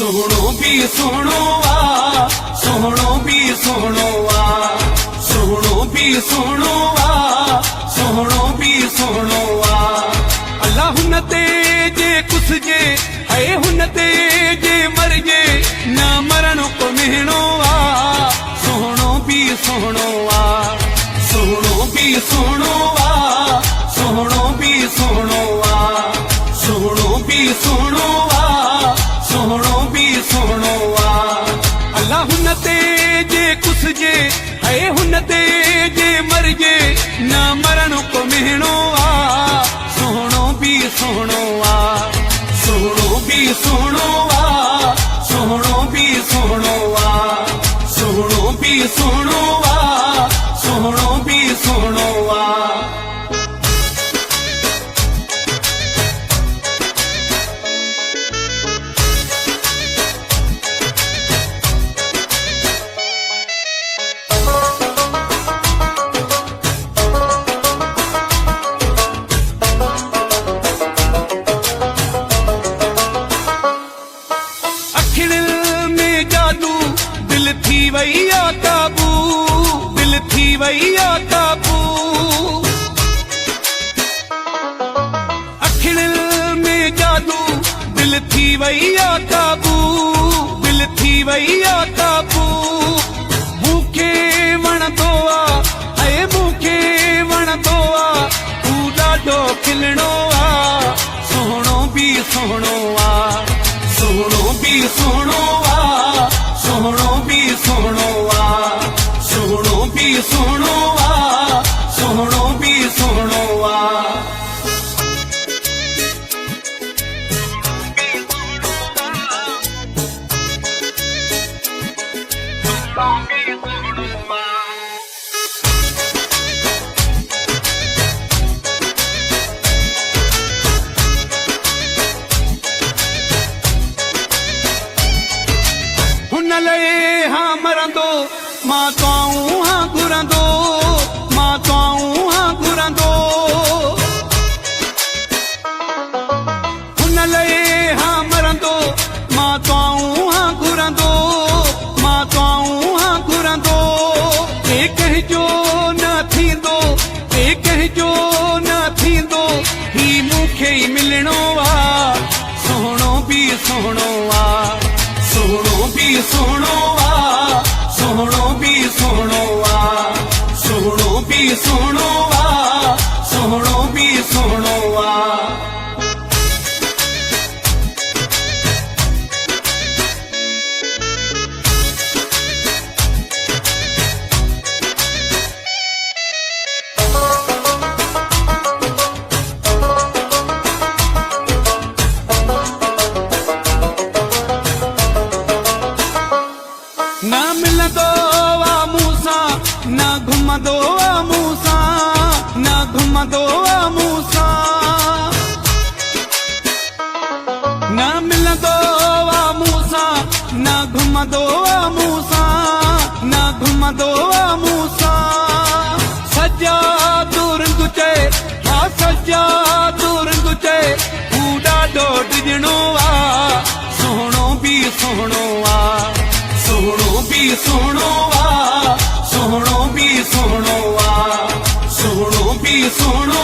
सोहणो भी सोहणो आ सोहणो भी सोहणो आ सोहणो भी सोहणो आ सोहणो भी सोहणो आ अल्लाह हुन ते जे कुसजे है हुन ते जे मरजे ना मरण को मिहणो आ सोहणो भी सोहणो आ सोहणो भी सोहणो आ सोहणो भी सोहणो आ सोहणो भी सोहणो आ सोहणो भी सोहणो आ अल्लाह हुन ते जे कुसजे है हुन ते जे मरजे ना मरण को मिहणो आ सोहणो भी सोहणो आ सोहणो भी सोहणो आ सोहणो भी सोहणो आ सोहणो भी सोहणो आ सोहणो भी सोहणो आ दिल थी वैया काबू दिल थी वैया काबू अखिल में जादू दिल थी वैया काबू दिल थी वैया काबू मूंखे वणंदो आहे ऐं मूंखे वणंदो आहे तूं ॾाढो खिलणो आहे सोहणो भी सोहणो आहे सोहणो भी सोहणो आ सोहणो भी सोहणो आ सोहणो भी सोहणो आ सोहणो भी सोहणो आ लए हाँ मरंदो मां तूं हाँ घुरंदो मां तूं हाँ घुरंदो हुन लए हाँ मरंदो मां तूं हाँ घुरंदो मां तूं हाँ घुरंदो के कहजो न थींदो के कहजो न थींदो ही मूंखे ई मिलणो आ सोहणो भी सोहणो आ सोहणो भी सोहणो आ सोहणो भी सोहणो आ सोहणो भी सोहणो आ सोहणो भी सोहणो आ ना मिलंदो आ मूंसां ना घुमंदो आ मूंसां ना घुमंदो आ मूंसां ना मिलंदो आ मूंसां ना घुमंदो आ मूंसां ना घुमंदो आ मूंसां सजा दूरंदु चए हा सजा दूरंदु चए तूं ॾाढो डिॼणो आ सोहणो भी सोहणो आ सोहणो भी सोहणो आ सोहणो भी सोहणो आ सोहणो भी सोहणो